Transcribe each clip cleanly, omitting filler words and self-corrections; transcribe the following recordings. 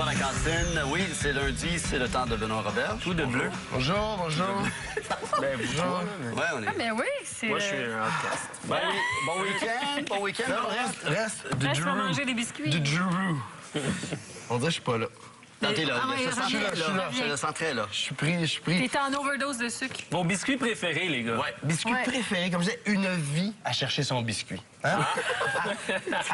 la cantine. Oui, c'est lundi, c'est le temps de Benoît Robert. Tout de bleu. Bonjour, bonjour. Ben, bonjour. Ouais, on est... Ah, ben oui, c'est... Moi, je suis un outcast. Ben oui, bon week-end, bon week-end. Non, reste. Du Reste pour Drew. manger des biscuits. Du Drew. On dirait que je suis pas là. Non, t'es là, Ah ouais, je te sens reviens, très là. reviens. Je le sens très là. Je suis pris. T'es en overdose de sucre. Vos biscuits préférés, les gars? Ouais. Biscuit Ouais. préféré, comme je disais, une vie à chercher son biscuit. Hein?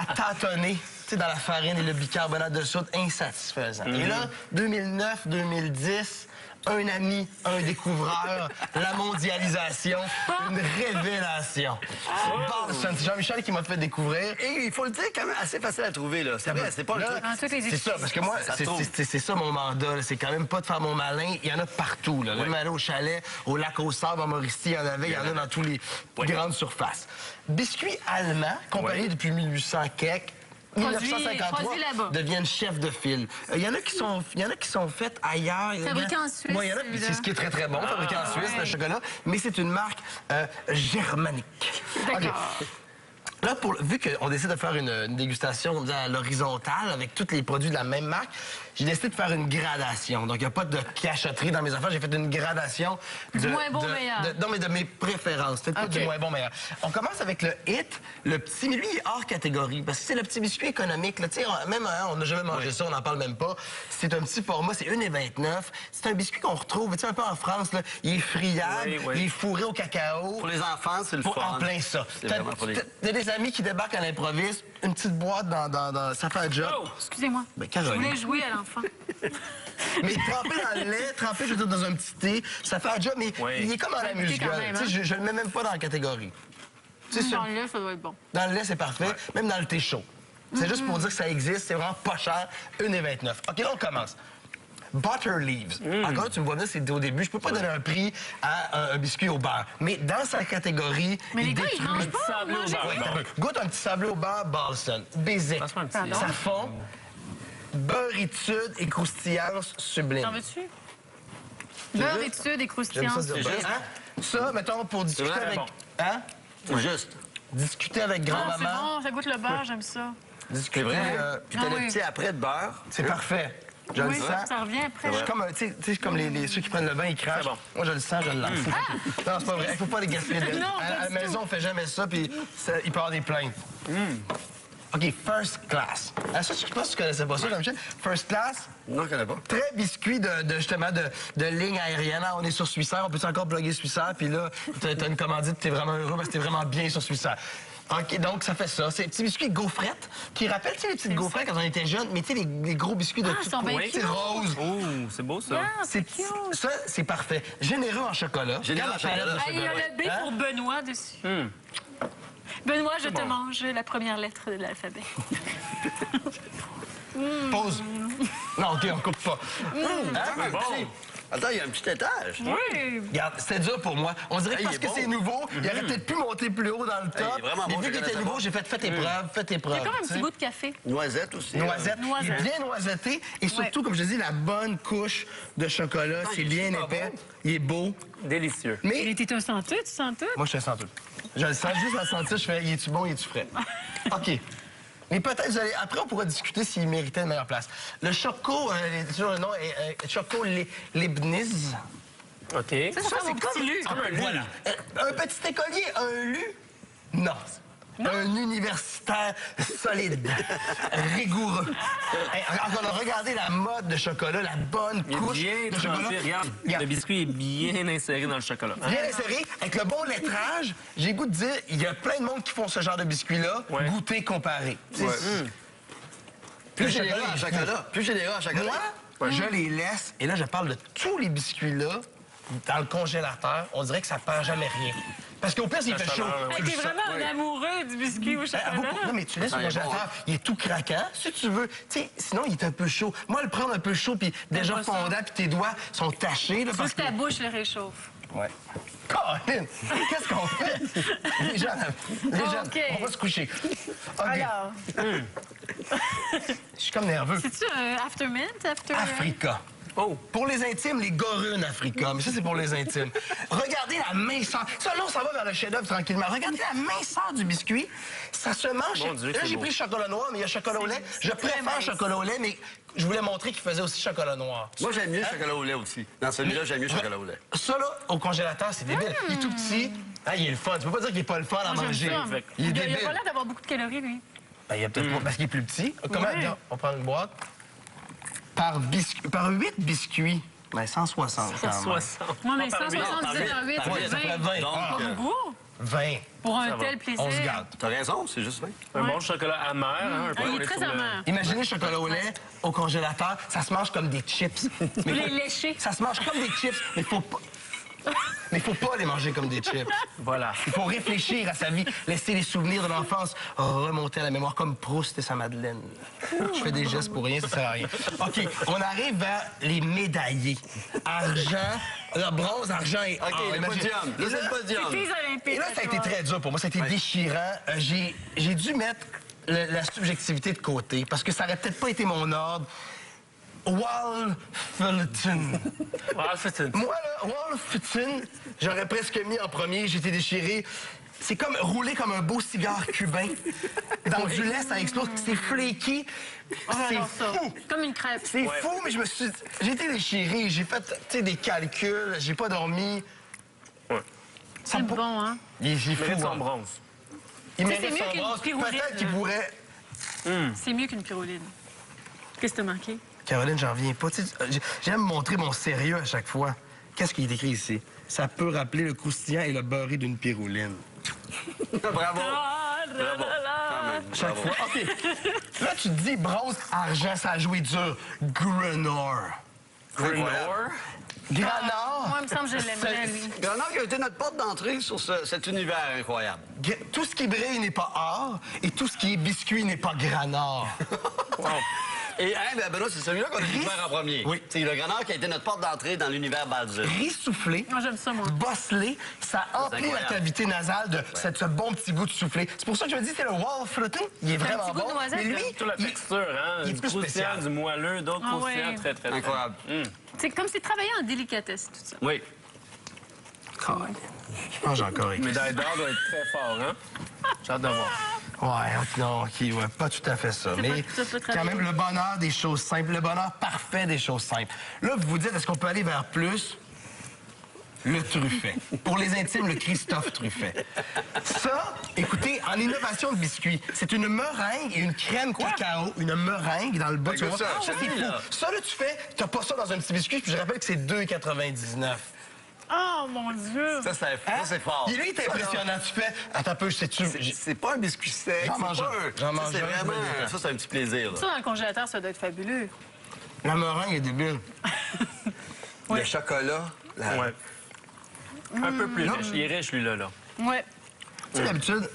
À tâtonner, tu sais, dans la farine et le bicarbonate de soude, insatisfaisant. Et là, 2009, 2010, un ami, un découvreur, la mondialisation, une révélation. Balson, c'est Jean-Michel qui m'a fait découvrir. Et il faut le dire, quand même, assez facile à trouver, là. C'est vrai, c'est pas le Là, truc. En toutes les C'est études. ça, parce que moi, Ça trouve. c'est ça mon mandat. là. C'est quand même pas de faire mon malin. Il y en a partout. Là. Même aller au chalet, au lac aux Sables, en Mauricie, il y en avait. Il y en a dans tous les grandes surfaces. Biscuits allemands, compagnie depuis 1800 kek. Produit 1953 là-bas. deviennent chefs de file. Il y en a qui sont faits ailleurs. Fabriqués en Suisse, Oui, il y en a, celui-là. c'est ce qui est très, très bon, fabriqué en Suisse, le chocolat. Mais c'est une marque germanique. D'accord. OK. Là, vu qu'on décide de faire une dégustation à l'horizontale avec tous les produits de la même marque, j'ai décidé de faire une gradation. Donc, il n'y a pas de cachotterie dans mes affaires. J'ai fait une gradation Du moins bon meilleur. non, mais de mes préférences. Peut-être pas OK. du moins bon meilleur. On commence avec le hit, le petit, mais lui, il est hors catégorie. Parce que c'est le petit biscuit économique. Là. Tu sais, même, hein, on n'a jamais mangé ça, on n'en parle même pas. C'est un petit format, c'est 1,29. C'est un biscuit qu'on retrouve, tu sais, un peu en France. Là. Il est friable, Oui, oui. il est fourré au cacao. Pour les enfants, c'est le fun. En plein ça. C'est vraiment pour les... T'as des amis qui débarquent à l'improviste, une petite boîte dans ça fait un job. Oh! Excusez-moi. Ben, Je Caroline. voulais jouer à l'enfant. Mais trempé dans le lait, trempé, je veux dire, dans un petit thé, ça fait un job, mais Oui. il est comme dans la Ça goûte quand musgale. même, Tu sais, hein? je le mets même pas dans la catégorie. C'est Dans sûr. le lait, ça doit être bon. Dans le lait, c'est parfait. Même dans le thé chaud. C'est juste pour dire que ça existe, c'est vraiment pas cher. 1,29. OK, là, on commence. Butter Leaves. Encore, tu me vois là, c'est au début. Je peux pas donner un prix à un biscuit au beurre. Mais dans sa catégorie, Mais les il gars, ils détruit- mangent pas. Sablé au manger. beurre. Ouais, t'as peu. Goûte un petit sablé au beurre Balson. Basic. Passe-moi un petit- Pardon? Ça fond. Beurritude et croustillance sublime. T'en veux-tu? Beurritude et J'aime croustillance. ça dire juste. beurre. Hein? Ça, mettons, pour discuter vrai, avec... bon. Hein? C'est juste. Discuter avec Ah, c'est grand-maman. bon, ça goûte le beurre, j'aime ça. Discuter... C'est vrai. Puis t'as Ah le oui. petit après de beurre. C'est parfait. Je le Oui, sens. ça revient après. Je suis comme, tu sais, comme ceux qui prennent le bain, ils crachent. C'est bon. Moi, je le sens, je le lance. Non, c'est pas vrai. Il faut pas les gaspiller. Non, à pas la du maison, on fait jamais ça, puis il peut y avoir des plaintes. OK, first class. Ah, ça, je pense que tu connaissais pas ça, Jean-Michel. First class, Non, je connais pas. très biscuit justement de ligne aérienne. Ah, on est sur Swissair, on peut encore plugger Swissair, puis là, t'as une commandite, t'es vraiment heureux parce que t'es vraiment bien sur Swissair. OK, donc ça fait ça. C'est un petit biscuit gaufrette qui rappelle, tu sais, les petites gaufrettes quand on était jeunes, mais tu sais, les gros biscuits de Ah, tout ils sont bien coin, c'est cute. rose. Oh, c'est beau, ça. Ah, c'est C'est cute. ça, c'est parfait. Généreux en chocolat. Généreux Quand en chocolat. la palette de Ah, il y a chocolat. le B Hein? pour Benoît dessus. Benoît, je te mange la première lettre de l'alphabet. Pause. Non, OK, on coupe pas. Ah, bon. petit. Attends, il y a un petit étage. Oui. Regarde, c'était dur pour moi. On dirait que Hey, parce il est que bon. c'est nouveau, il aurait peut-être pu monter plus haut dans le top. il est vraiment bon, mais vu qu'il chocolat, était c'est nouveau, bon. j'ai fait fais tes preuves, fais tes preuves. C'est comme un tu petit sais. goût de café. Noisette aussi. Noisette. Il Noisette. est bien noisetté et surtout, comme je dis, la bonne couche de chocolat. C'est il est bien super épais. bon. Il est beau. Délicieux. Il Mais était un sans tout, tu sens tout? moi, je te sens tout. Je le sens juste à le sentir. Je fais, il est-tu bon, il est-tu frais? OK. Mais peut-être, après, on pourra discuter s'il méritait une meilleure place. Le Choco, toujours le nom est Choco Leibniz. OK. Ça, c'est mon petit lu. Voilà. Un petit écolier, un lu? Non. Un universitaire solide, rigoureux. Hey, on a regardé la mode de chocolat, la bonne Il est couche bien de chocolat. trempé. Regarde, Regarde. le biscuit est bien inséré dans le chocolat. Bien inséré, avec le bon lettrage, j'ai le goût de dire, il y a plein de monde qui font ce genre de biscuits-là, Ouais. goûter, comparer. Ouais. Plus Le généreux chocolat en est chocolat. Plus généreux en chocolat. Moi, je les laisse, et là, je parle de tous les biscuits-là dans le congélateur. On dirait que ça perd jamais rien. Parce qu'au pire, il fait chaud. chaleur, Hey, Tu le t'es sens. vraiment un amoureux du biscuit au Ah, chocolat. non, mais tu laisses Ah, le il est bon, congélateur, il est tout craquant. Si tu veux, tu sais, sinon, il est un peu chaud. Moi, le prendre un peu chaud, puis déjà pas ça. fondant, puis tes doigts sont tachés. Là, Faut parce que ta bouche le réchauffe. Ouais. Colin, qu'est-ce qu'on fait? Les jeunes, OK. on va se coucher. OK. Alors, Je suis comme nerveux. c'est-tu un aftermint? Africa. Oh! Pour les intimes, les Gorunes Africa. Mais ça, c'est pour les intimes. Regardez la minceur. Ça, là, on s'en va vers le chef-d'œuvre tranquillement. Regardez la minceur du biscuit. Ça se mange. Mon Dieu, là, c'est j'ai beau. pris chocolat noir, mais il y a chocolat au lait. Je préfère mince. chocolat au lait, mais je voulais montrer qu'il faisait aussi chocolat noir. Moi, j'aime mieux le chocolat au lait aussi. Dans celui-là, j'aime mieux le chocolat au lait. Ça, là, au congélateur, c'est débile. Il est tout petit. Ah, il est le fun. Tu peux pas dire qu'il est pas le fun à Moi, manger. j'aime ça. Il est Il a débile. pas l'air d'avoir beaucoup de calories, lui. Ben, il y a peut-être pas, parce qu'il est plus petit. Comment? Ouais. Regarde, on prend une boîte. Par 8 biscuits. Ben, 160 quand même. 60. Moi, mais Pas par 170 huit, en 8, par c'est huit, Ça fait 20. 20. Donc, Ah, Pas beaucoup. 20. Pour un Ça va. tel plaisir. On se garde. T'as raison, c'est juste 20. Un Ouais. bon chocolat amer, hein, un peu. Ah, il pour est les très sur le- amer. Imaginez le chocolat au lait au congélateur, ça se mange comme des chips. Mais Les lécher. ça se mange comme des chips, mais faut pas. Mais faut pas les manger comme des chips. Voilà. Il faut réfléchir à sa vie, laisser les souvenirs de l'enfance remonter à la mémoire comme Proust et sa Madeleine. Je fais des gestes pour rien, ça sert à rien. OK, on arrive vers les médaillés. Argent, bronze, argent et or. OK, le Imagine- podium. Là, c'est le podium. C'est les Olympiques. Et là, ça a été très dur pour moi. Ça a été déchirant. J'ai dû mettre la subjectivité de côté parce que ça aurait peut-être pas été mon ordre. Wall Fulton. Ah, c'est une... Moi, là, Wall Fulton, j'aurais presque mis en premier. J'étais déchiré. C'est comme rouler comme un beau cigare cubain. Dans du lait, ça explose. C'est flaky. Ah, C'est j'adore ça. fou. Comme une crêpe. C'est fou, mais j'ai été déchiré. J'ai fait, tu sais, des calculs. J'ai pas dormi. Ouais. Ça C'est pour- bon, hein? Il est fou. Mérite son hein. bronze. Il Tu sais, mérite c'est mieux son qu'une bronze. pyrouline. Peut-être qu'il pourrait... C'est mieux qu'une pyroline. Qu'est-ce que t'as manqué? Caroline, j'en reviens pas. Tu sais, j'aime montrer mon sérieux à chaque fois. Qu'est-ce qui est écrit ici? Ça peut rappeler le croustillant et le beurré d'une pyrouline. Bravo. Ah, Bravo. Quand même, Chaque bravo. fois. OK. Là, tu te dis bronze, argent, ça a joué dur. Grenor. Grenor. Granor. Moi, il me semble que je l'aimerais, lui. Grenard qui a été notre porte d'entrée sur cet univers incroyable. Tout ce qui brille n'est pas or et tout ce qui est biscuit n'est pas granor. Et hein, ben Benoît, c'est celui-là qu'on a découvert en premier. Oui. C'est le grenard qui a été notre porte d'entrée dans l'univers Baldur. Riz soufflé. Moi, j'aime ça, moi. Bosselé, ça emplit la incroyable. cavité nasale de ce bon petit goût de soufflé. C'est pour ça que je me dis c'est le Wall Flotting. Il est un vraiment petit goût de bon. noisette, Mais lui, là. Surtout la il- texture, hein? il est Du plus croustillant, spécial. du moelleux, d'autres Ah croustillants, ouais. très, très, très. Incroyable. C'est comme si travaillait en délicatesse, tout ça. Oui. Je pense que j'ai encore écrit. Médaille d'or doit être très fort, hein? J'ai hâte de voir. Ouais, non, OK, ouais, pas tout à fait ça. C'est Mais pas tout à fait quand travaillé. même, le bonheur des choses simples, le bonheur parfait des choses simples. Là, vous vous dites, est-ce qu'on peut aller vers plus? Le Truffet. Pour les intimes, le Christophe Truffet. Ça, écoutez, en innovation de biscuits, c'est une meringue et une crème cacao, une meringue dans le bas. Ben, Tu vois, ça, ça, c'est oui, fou. là. Ça, là, tu fais, t'as pas ça dans un petit biscuit, puis je rappelle que c'est 2,99. Oh, mon Dieu! Ça, c'est fort. Il est impressionnant. Tu fais, attends un peu, sais-tu... C'est pas un biscuit sec. J'en c'est mange pas un. un- J'en ça, mange c'est un, vraiment... je me détends. Ça, c'est un petit plaisir. Là. Ça, dans le congélateur, ça doit être fabuleux. La meringue est débile. Le chocolat. la- Ouais. Un peu plus riche. Il est riche, lui-là. Là. Ouais. Tu sais, d'habitude,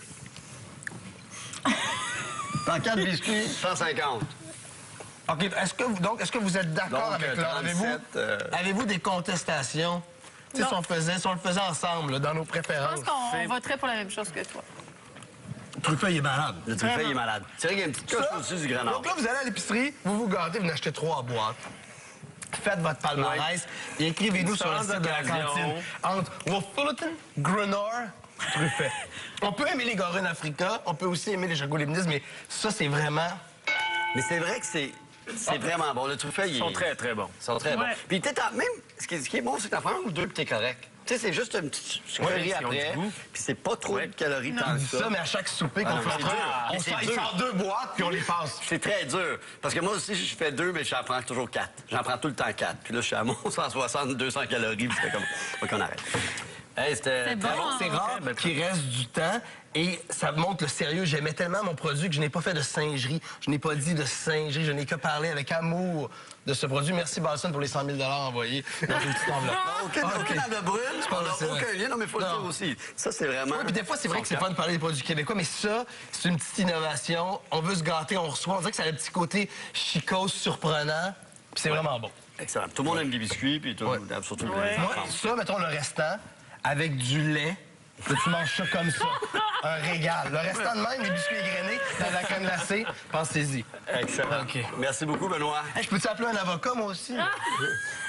Dans 4 biscuits, 150. OK, est-ce que vous êtes d'accord Donc, avec l'ordre? 37, Avez-vous des contestations? Tu sais, Non. si on le faisait ensemble, là, dans nos Je préférences. pense qu'on voterait pour la même chose que toi. Truffet, il est malade. Le truffet, il est malade. C'est vrai qu'il y a une petite coche Ça, au-dessus du grenard. Donc là, vous allez à l'épicerie, vous vous gâtez, vous en achetez 3 boîtes. Faites votre palmarès et écrivez-nous sur le Sans site de la occasion. cantine entre Wolfulton, Grenor, Truffet. On peut aimer les Gorunes Africa, on peut aussi aimer les Chagolibnis, mais ça, c'est vraiment... Mais c'est vrai que c'est vraiment bon. Le truffet, il est... Ils sont très, très bons. Ils sont très bons. Ouais. Puis peut-être même, ce qui est bon, c'est que t'en prends un ou deux, puis t'es correct. Tu sais, c'est juste une petite sucrerie ils ont après, du goût. puis c'est pas trop Ouais. de calories tant On que dit ça. ça, mais à chaque souper qu'on Ah, fait c'est dur. on C'est sort, il dur. sort 2 boîtes, puis on les passe. C'est très dur. Parce que moi aussi, je fais 2, mais j'en prends toujours 4. J'en prends tout le temps 4. Puis là, je suis à mon 160, 200 calories, puis c'était comme... Faut qu'on arrête. Hey, c'était C'est très bon, hein? C'est rare ben, qu'il reste du temps et ça montre le sérieux. J'aimais tellement mon produit que je n'ai pas fait de singerie. Je n'ai pas dit de singerie. Je n'ai que parlé avec amour de ce produit. Merci, Balson, pour les 100 000 envoyés dans une petite enveloppe. Aucun dans le brune, on c'est n'a vrai. aucun lien, non, mais il faut le Non. dire aussi. Ça, c'est vraiment... Oui, puis des fois, c'est vrai que c'est fun de parler des produits québécois, mais ça, c'est une petite innovation. On veut se gâter, on reçoit. On dirait que ça a un petit côté chicose, surprenant, puis c'est vraiment bon. Excellent. Tout le monde aime les biscuits, puis tout, Ouais. surtout Ouais. les Moi, enfants. ça, mettons le restant, avec du lait Tu manges ça comme ça. Un régal. Le restant de même, des biscuits égrenés, dans la crème glacée, pensez-y. Excellent. OK. Merci beaucoup, Benoît. Hey, je peux t'appeler un avocat, moi aussi?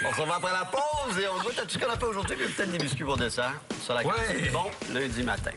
On se revoit après la pause et on se voit. T'as-tu ce qu'on a fait aujourd'hui? Peut-être des biscuits pour dessert. Sur la carte. Ouais. Bon, lundi matin.